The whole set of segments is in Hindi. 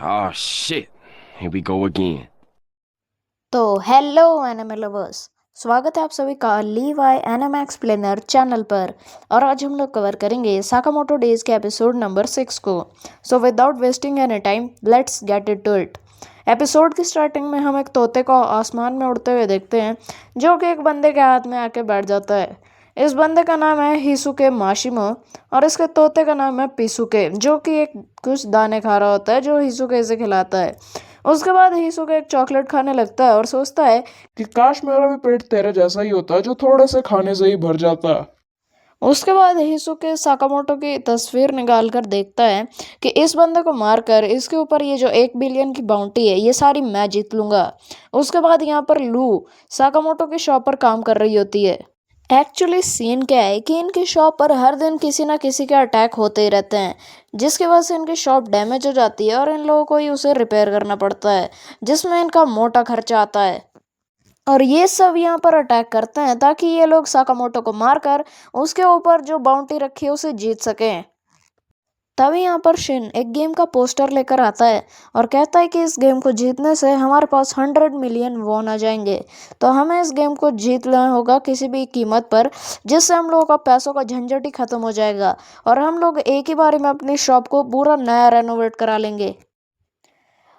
Oh shit. Here we go again. तो हेलो एनिमे लवर्स। स्वागत है आप सभी का लीवाई एनिमे एक्सप्लेनर चैनल पर। और आज हम लोग कवर करेंगे साकामोटो डेज के एपिसोड नंबर 6 को। So without wasting any time let's get it to it. Episode की स्टार्टिंग में हम एक तोते को आसमान में उड़ते हुए देखते हैं, जो कि एक बंदे के हाथ में आके बैठ जाता है। इस बंदे का नाम है हिसुके माशिमो और इसके तोते का नाम है पिसुके, जो कि एक कुछ दाने खा रहा होता है जो हिसुके से खिलाता है। उसके बाद हिसुके एक चॉकलेट खाने लगता है और सोचता है कि काश मेरा भी पेट तेरे जैसा ही होता जो थोड़े से खाने से ही भर जाता। उसके बाद हिसुके साकामोटो की तस्वीर निकाल कर देखता है कि इस बंदे को मारकर इसके ऊपर ये जो 1 बिलियन की बाउंटी है ये सारी मैं जीत लूंगा। उसके बाद यहाँ पर लू साकामोटो की शॉप पर काम कर रही होती है। एक्चुअली सीन क्या है कि इनकी शॉप पर हर दिन किसी ना किसी के अटैक होते ही रहते हैं, जिसकी वजह से इनकी शॉप डैमेज हो जाती है और इन लोगों को ही उसे रिपेयर करना पड़ता है, जिसमें इनका मोटा खर्चा आता है। और ये सब यहाँ पर अटैक करते हैं ताकि ये लोग साकामोटो को मारकर उसके ऊपर जो बाउंटी रखी है उसे जीत सकें। तभी यहाँ पर शिन एक गेम का पोस्टर लेकर आता है और कहता है कि इस गेम को जीतने से हमारे पास 100 मिलियन वॉन आ जाएंगे, तो हमें इस गेम को जीत लेना होगा किसी भी कीमत पर, जिससे हम लोगों का पैसों का झंझट ही खत्म हो जाएगा और हम लोग एक ही बारी में अपनी शॉप को पूरा नया रेनोवेट करा लेंगे।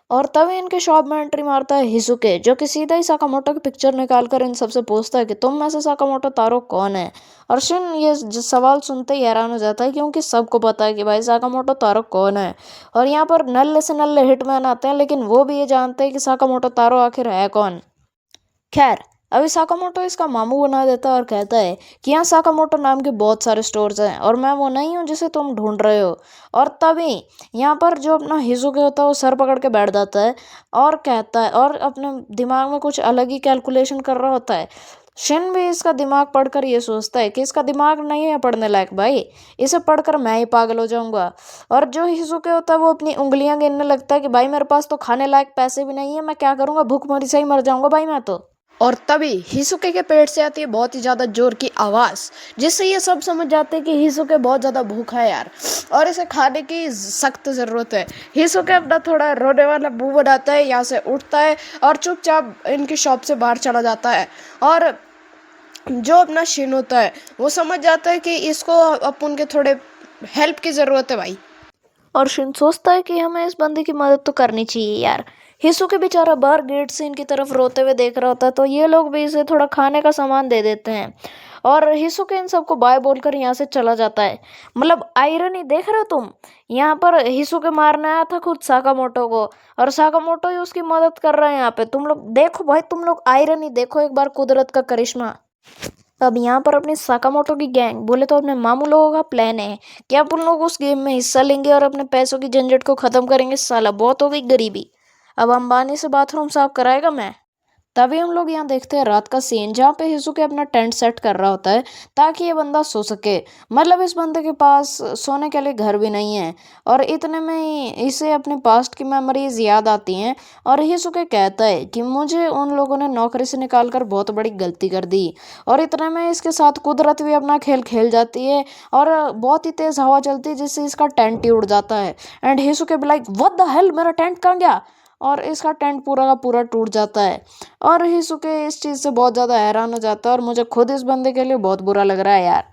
और तभी इनके शॉप में एंट्री मारता है हिसुके, जो कि सीधा ही साकामोटो की पिक्चर निकाल कर इन सबसे पूछता है कि तुम में से साकामोटो तारो कौन है। और शिन ये सवाल सुनते ही हैरान हो जाता है, क्योंकि सबको पता है कि भाई साकामोटो तारो कौन है। और यहाँ पर नल्ले से नल्ले हिटमैन आते हैं, लेकिन वो भी ये जानते हैं कि साकामोटो तारो आखिर है कौन। खैर, अभी साकामोटो इसका मामू बना देता है और कहता है कि यहाँ साकामोटो नाम के बहुत सारे स्टोर्स हैं और मैं वो नहीं हूँ जिसे तुम ढूंढ रहे हो। और तभी यहाँ पर जो अपना हिसुके होता है वो सर पकड़ के बैठ जाता है और कहता है, और अपने दिमाग में कुछ अलग ही कैलकुलेशन कर रहा होता है। शिन भी इसका दिमाग पढ़कर ये सोचता है कि इसका दिमाग नहीं है पढ़ने लायक भाई, इसे पढ़कर मैं ही पागल हो जाऊंगा। और जो हिसुके होता है वो अपनी उंगलियां गिनने लगता है कि भाई मेरे पास तो खाने लायक पैसे भी नहीं है, मैं क्या करूंगा, भूखमरी से ही मर जाऊंगा भाई मैं तो। और तभी हिसुके के पेट से आती है बहुत ही ज्यादा जोर की आवाज, जिससे ये सब समझ जाते हैं कि हिसुके बहुत ज्यादा भूखा है यार और इसे खाने की सख्त जरूरत है। हिसुके अपना थोड़ा रोने वाला मुंह बनाता है, यहाँ से उठता है और चुपचाप इनकी शॉप से बाहर चला जाता है। और जो अपना शिन होता है वो समझ जाता है कि इसको अपन के थोड़े हेल्प की जरूरत है भाई। और शिन सोचता है कि हमें इस बंदे की मदद तो करनी चाहिए यार। हिसुके बेचारा बाहर गेट से इनकी तरफ रोते हुए देख रहा होता है, तो ये लोग भी इसे थोड़ा खाने का सामान दे देते हैं और हिसुके इन सबको बाय बोलकर यहाँ से चला जाता है। मतलब आयरनी देख रहे हो तुम, यहाँ पर हिसुके मारने आया था खुद साकामोटो को और साकामोटो ही उसकी मदद कर रहे हैं। यहाँ पे तुम लोग देखो भाई, तुम लोग आयरनी देखो एक बार, कुदरत का करिश्मा। अब यहाँ पर अपनी साकामोटो की गैंग बोले तो अपने मामू लोगों का प्लान है कि अब उन लोग उस गेम में हिस्सा लेंगे और अपने पैसों की झंझट को खत्म करेंगे। साला बहुत हो गई गरीबी, अब अंबानी से बाथरूम साफ कराएगा मैं। तभी हम लोग यहाँ देखते हैं रात का सीन, जहाँ पे हिसुके अपना टेंट सेट कर रहा होता है ताकि ये बंदा सो सके। मतलब इस बंदे के पास सोने के लिए घर भी नहीं है और इतने में ही इसे अपने पास्ट की मेमोरीज याद आती हैं। और हिसुके कहता है कि मुझे उन लोगों ने नौकरी से निकाल कर बहुत बड़ी गलती कर दी। और इतने में इसके साथ कुदरत भी अपना खेल खेल जाती है और बहुत ही तेज हवा चलती है, जिससे इसका टेंट ही उड़ जाता है। एंड हिसुके भी लाइक व्हाट द हेल, मेरा टेंट कहाँ गया, और इसका टेंट पूरा का पूरा टूट जाता है। और हिसुके इस चीज़ से बहुत ज़्यादा हैरान हो जाता है और मुझे खुद इस बंदे के लिए बहुत बुरा लग रहा है यार।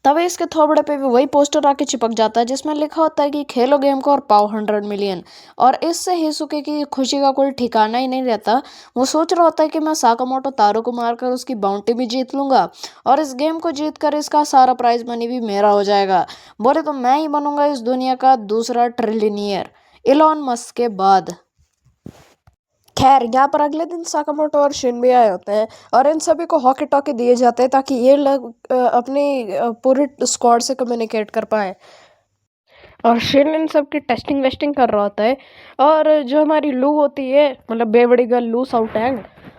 तभी इसके थोबड़े पे भी वही पोस्टर आके चिपक जाता है जिसमें लिखा होता है कि खेलो गेम को और पाओ 100 मिलियन। और इससे हिसुके की खुशी का कोई ठिकाना ही नहीं रहता। वो सोच रहा होता है कि मैं साकामोटो तारो को मारकर उसकी बाउंटी भी जीत लूंगा और इस गेम को जीत कर इसका सारा प्राइज मनी भी मेरा हो जाएगा। बोले तो मैं ही बनूंगा इस दुनिया का दूसरा ट्रिलियनियर, इलॉन मस्क के बाद। खैर, यहाँ पर अगले दिन साकामोटो और शिन भी आए होते हैं और इन सभी को हॉकी टॉकी दिए जाते हैं ताकि ये लोग अपनी पूरी स्क्वाड से कम्युनिकेट कर पाए। और शिन इन सब की टेस्टिंग वेस्टिंग कर रहा होता है। और जो हमारी लू होती है, मतलब बेवड़ी गर्ल लू साउटैंग,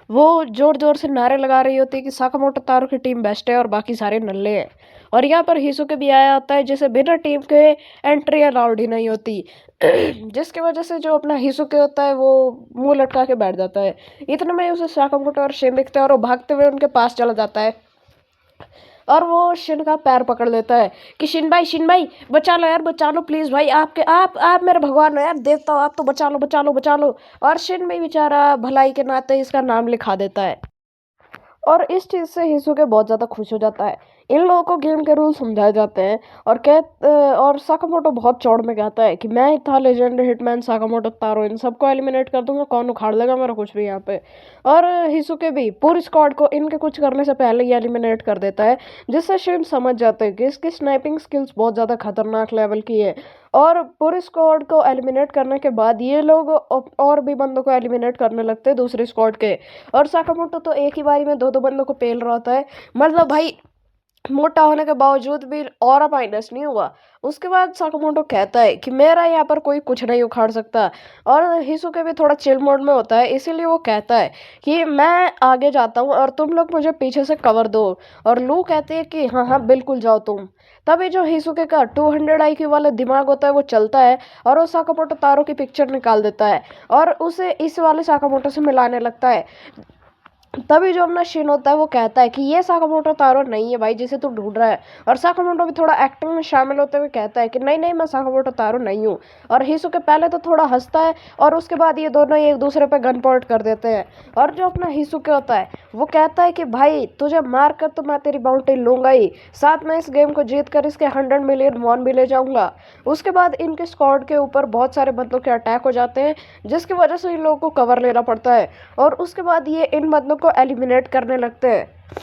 वो जोर जोर से नारे लगा रही होती है कि साकामोटो तारो की टीम बेस्ट है और बाकी सारे नल्ले हैं। और यहाँ पर हिसुके भी आया होता है, जिसे बिना टीम के एंट्री अलाउड ही नहीं होती। जिसकी वजह से जो अपना हिसुके होता है वो मुंह लटका के बैठ जाता है। इतने में उसे साकामोटो और शिन दिखते हैं और वो भागते हुए उनके पास चला जाता है। और वो शिन का पैर पकड़ लेता है कि शिन भाई बचा लो यार, बचा लो प्लीज भाई, आपके आप मेरे भगवान हो यार, देवता हो आप, तो बचा लो बचा लो बचा लो। और शिन भी बेचारा भलाई के नाते इसका नाम लिखा देता है। और इस चीज़ से हिसुके बहुत ज़्यादा खुश हो जाता है। इन लोगों को गेम के रूल समझाए जाते हैं और और साकामोटो बहुत चौड़ में कहता है कि मैं ही था लेजेंड हिटमैन साकामोटो तारो, इन सबको एलिमिनेट कर दूंगा, कौन उखाड़ लेगा मेरा कुछ भी यहाँ पे। और हिसुके भी पूरी स्क्वाड को इनके कुछ करने से पहले ही एलिमिनेट कर देता है, जिससे शिन समझ जाते हैं कि इसकी स्नाइपिंग स्किल्स बहुत ज़्यादा खतरनाक लेवल की है। और पूरे स्क्वाड को एलिमिनेट करने के बाद ये लोग और भी बंदों को एलिमिनेट करने लगते हैं दूसरी स्क्वाड के। और साकामोटो तो एक ही बारी में दो दो बंदों को पेल रहा होता है, मतलब भाई मोटा होने के बावजूद भी ऑरा माइनस नहीं हुआ। उसके बाद साकामोटो कहता है कि मेरा यहाँ पर कोई कुछ नहीं उखाड़ सकता। और हिसुके भी थोड़ा चिल मोड में होता है, इसीलिए वो कहता है कि मैं आगे जाता हूँ और तुम लोग मुझे पीछे से कवर दो। और लू कहती है कि हाँ हाँ बिल्कुल जाओ तुम। तभी जो हिसुके का 200 IQ वाला दिमाग होता है वो चलता है और वो साकामोटो तारो की पिक्चर निकाल देता है और उसे इस वाले साकामोटो से मिलाने लगता है। तभी जो अपना शिन होता है वो कहता है कि ये साकामोटो तारो नहीं है भाई जिसे तू ढूंढ रहा है। और साकामोटो भी थोड़ा एक्टिंग में शामिल होते हुए कहता है कि नहीं नहीं मैं साकामोटो तारो नहीं हूँ। और हिसुके पहले तो थोड़ा हंसता है और उसके बाद ये दोनों एक दूसरे पे गन पॉइंट कर देते हैं। और जो अपना हिसुके होता है वो कहता है कि भाई तुझे मार कर तो मैं तेरी बाउंटी लूंगा ही, साथ में इस गेम को जीत कर इसके 100 मिलियन वॉन भी ले जाऊंगा। उसके बाद इनके स्क्वाड के ऊपर बहुत सारे बंदों के अटैक हो जाते हैं, जिसकी वजह से इन लोगों को कवर लेना पड़ता है। और उसके बाद ये इन बंदों को एलिमिनेट करने लगते हैं।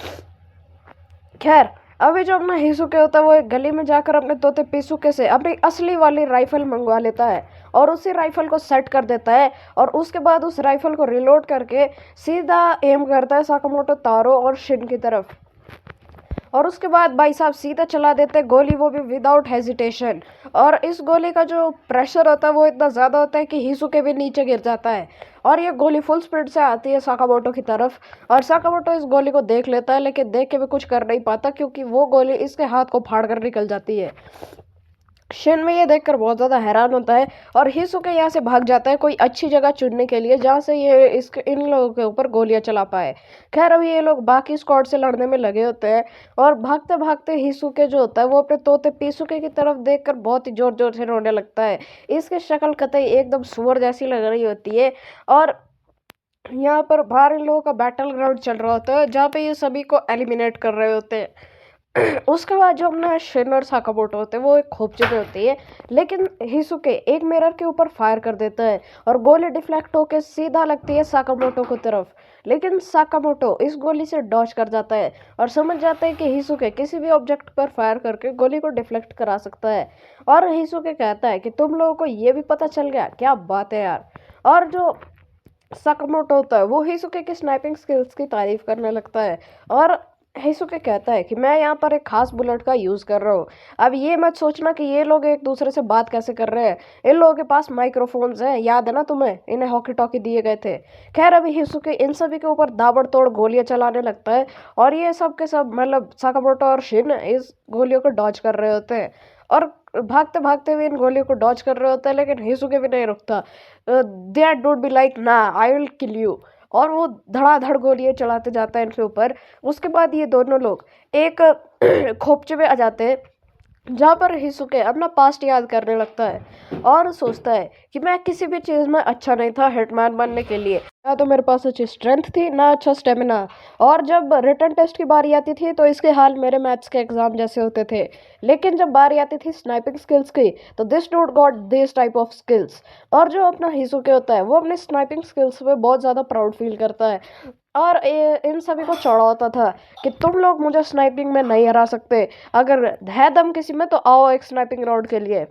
खैर अभी जो अपना हिसुके होता है वो एक गली में जाकर अपने तोते पिसुके से अपनी असली वाली राइफल मंगवा लेता है और उसी राइफल को सेट कर देता है। और उसके बाद उस राइफल को रिलोड करके सीधा एम करता है साकामोटो तारो और शिन की तरफ। और उसके बाद भाई साहब सीधा चला देते हैं गोली, वो भी विदाउट हेजिटेशन। और इस गोली का जो प्रेशर होता है वो इतना ज़्यादा होता है कि हिसुके भी नीचे गिर जाता है। और ये गोली फुल स्पीड से आती है साकामोटो की तरफ और साकामोटो इस गोली को देख लेता है, लेकिन देख के भी कुछ कर नहीं पाता क्योंकि वो गोली इसके हाथ को फाड़ कर निकल जाती है। शिन में ये देखकर बहुत ज़्यादा हैरान होता है और हिसुके यहाँ से भाग जाता है कोई अच्छी जगह चुनने के लिए जहाँ से ये इसके इन लोगों के ऊपर गोलियां चला पाए। खैर अभी ये लोग बाकी स्क्वाड से लड़ने में लगे होते हैं और भागते भागते हिसुके जो होता है वो अपने तोते पिसुके की तरफ देखकर बहुत ही जोर जोर से रोने लगता है। इसकी शक्ल कतई एकदम सुअर जैसी लग रही होती है। और यहाँ पर बाहर इन लोगों का बैटल ग्राउंड चल रहा होता है जहाँ पे ये सभी को एलिमिनेट कर रहे होते हैं। उसके बाद जो अपना शिन और साकामोटो होते हैं वो एक खोपचे में होती है, लेकिन हिसुके एक मिरर के ऊपर फायर कर देता है और गोली डिफ्लेक्ट होकर सीधा लगती है साकामोटो की तरफ। लेकिन साकामोटो इस गोली से डॉज कर जाता है और समझ जाता है कि हिसुके किसी भी ऑब्जेक्ट पर फायर करके गोली को डिफ्लेक्ट करा सकता है। और हिसुके कहता है कि तुम लोगों को ये भी पता चल गया, क्या बात है यार। और जो साकामोटो होता है वो हिसुके की स्नाइपिंग स्किल्स की तारीफ करने लगता है और हिसुके कहता है कि मैं यहाँ पर एक खास बुलेट का यूज़ कर रहा हूँ। अब ये मत सोचना कि ये लोग एक दूसरे से बात कैसे कर रहे हैं, इन लोगों के पास माइक्रोफोन्स हैं, याद है ना तुम्हें, इन्हें हॉकी टॉकी दिए गए थे। खैर अभी हिसुके इन सभी के ऊपर दाबड़तोड़ गोलियां चलाने लगता है और ये सब के सब मतलब साकामोटो और शिन इस गोलियों को डॉज कर रहे होते हैं और भागते भागते हुए इन गोलियों को डॉज कर रहे होते हैं, लेकिन हिसुके भी नहीं रुकता। दैट डोंट बी लाइक ना, आई विल किल यू। और वो धड़ाधड़ गोलियां चलाते जाता है इनके ऊपर। उसके बाद ये दोनों लोग एक खोपचे में आ जाते हैं जहाँ पर हिसुके अपना पास्ट याद करने लगता है और सोचता है कि मैं किसी भी चीज़ में अच्छा नहीं था हिटमैन बनने के लिए, ना तो मेरे पास अच्छी स्ट्रेंथ थी ना अच्छा स्टेमिना। और जब रिटर्न टेस्ट की बारी आती थी तो इसके हाल मेरे मैथ्स के एग्जाम जैसे होते थे, लेकिन जब बारी आती थी स्नाइपिंग स्किल्स की तो this dude got this type of skills. और जो अपना हिसुके होता है वो अपने स्नाइपिंग स्किल्स पे बहुत ज़्यादा प्राउड फील करता है और इन सभी को चौड़ा होता था कि तुम लोग मुझे स्नाइपिंग में नहीं हरा सकते, अगर है दम किसी में तो आओ एक स्नाइपिंग राउंड के लिए।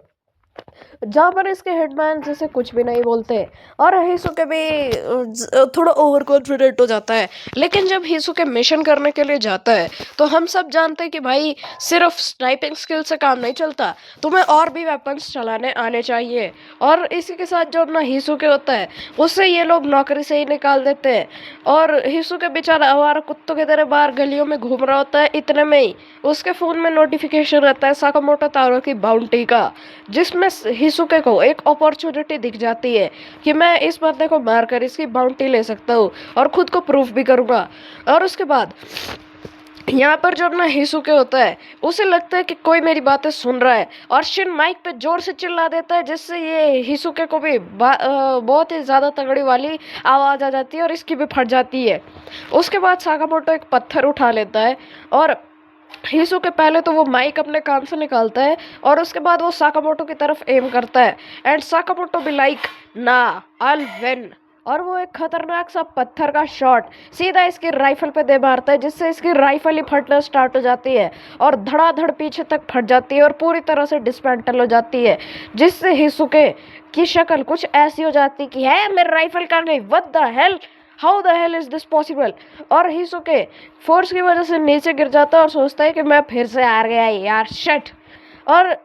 जहाँ पर इसके हिटमैन जैसे कुछ भी नहीं बोलते और हिसुके भी थोड़ा ओवर कॉन्फिडेंट हो जाता है। लेकिन जब हिसुके मिशन करने के लिए जाता है तो हम सब जानते हैं कि भाई सिर्फ स्नाइपिंग स्किल से काम नहीं चलता, तुम्हें और भी वेपन्स चलाने आने चाहिए। और इसी के साथ जो अपना हिसुके होता है उससे ये लोग नौकरी से ही निकाल देते हैं और हिसुके बेचारा आवारा कुत्तों की तरह बाहर गलियों में घूम रहा होता है। इतने में ही उसके फ़ोन में नोटिफिकेशन आता है साकामोटो तारो की बाउंटी का, जिसमें हिसुके को एक अपॉर्चुनिटी दिख जाती है कि मैं इस बंदे को मारकर इसकी बाउंटी ले सकता हूँ और खुद को प्रूफ भी करूँगा। और उसके बाद यहाँ पर जो अपना हिसुके होता है उसे लगता है कि कोई मेरी बातें सुन रहा है और शिन माइक पे जोर से चिल्ला देता है, जिससे ये हिसुके को भी बहुत ही ज़्यादा तगड़ी वाली आवाज़ आ जाती है और इसकी भी फट जाती है। उसके बाद साकामोटो एक पत्थर उठा लेता है और हिसुके पहले तो वो माइक अपने कान से निकालता है और उसके बाद वो साकामोटो की तरफ एम करता है एंड साकामोटो भी लाइक ना आई विन, और वो एक खतरनाक सा पत्थर का शॉट सीधा इसकी राइफल पे दे मारता है, जिससे इसकी राइफल ही फटना स्टार्ट हो जाती है और धड़ाधड़ पीछे तक फट जाती है और पूरी तरह से डिसमेंटल हो जाती है, जिससे हिसुके की शक्ल कुछ ऐसी हो जाती कि है मेरे राइफल का नहीं, what the hell, how the hell is this possible. और हिसुके फोर्स की वजह से नीचे गिर जाता है और सोचता है कि मैं फिर से हार गया यार, शिट। और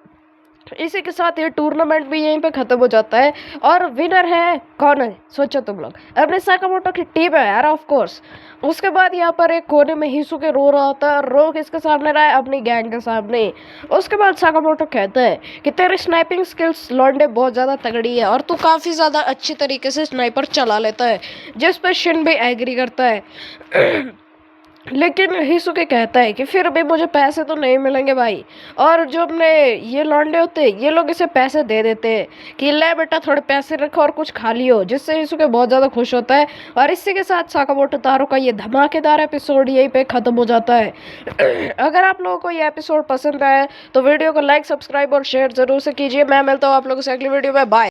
इसी के साथ ये टूर्नामेंट भी यहीं पे खत्म हो जाता है और विनर है कौन है सोचो तुम लोग, अपने साकामोटो की टीम है यार, ऑफ कोर्स। उसके बाद यहाँ पर एक कोने में हिसुके रो रहा होता है और रो किसके सामने रहा है, अपनी गैंग के सामने। उसके बाद साकामोटो कहता है कि तेरी स्नाइपिंग स्किल्स लौंडे बहुत ज़्यादा तगड़ी है और तू काफ़ी ज़्यादा अच्छी तरीके से स्नाइपर चला लेता है, जिस पर शिन भी एग्री करता है। लेकिन हिसुके कहता है कि फिर भी मुझे पैसे तो नहीं मिलेंगे भाई, और जो अपने ये लौंडे होते हैं ये लोग इसे पैसे दे देते हैं कि ले बेटा थोड़े पैसे रखो और कुछ खा लियो, जिससे हिसुके बहुत ज़्यादा खुश होता है। और इसी के साथ साकामोटो तारो का ये धमाकेदार एपिसोड यहीं पे ख़त्म हो जाता है। अगर आप लोगों को ये एपिसोड पसंद आया तो वीडियो को लाइक, सब्सक्राइब और शेयर ज़रूर से कीजिए। मैं मिलता हूँ आप लोगों से अगली वीडियो में, बाय।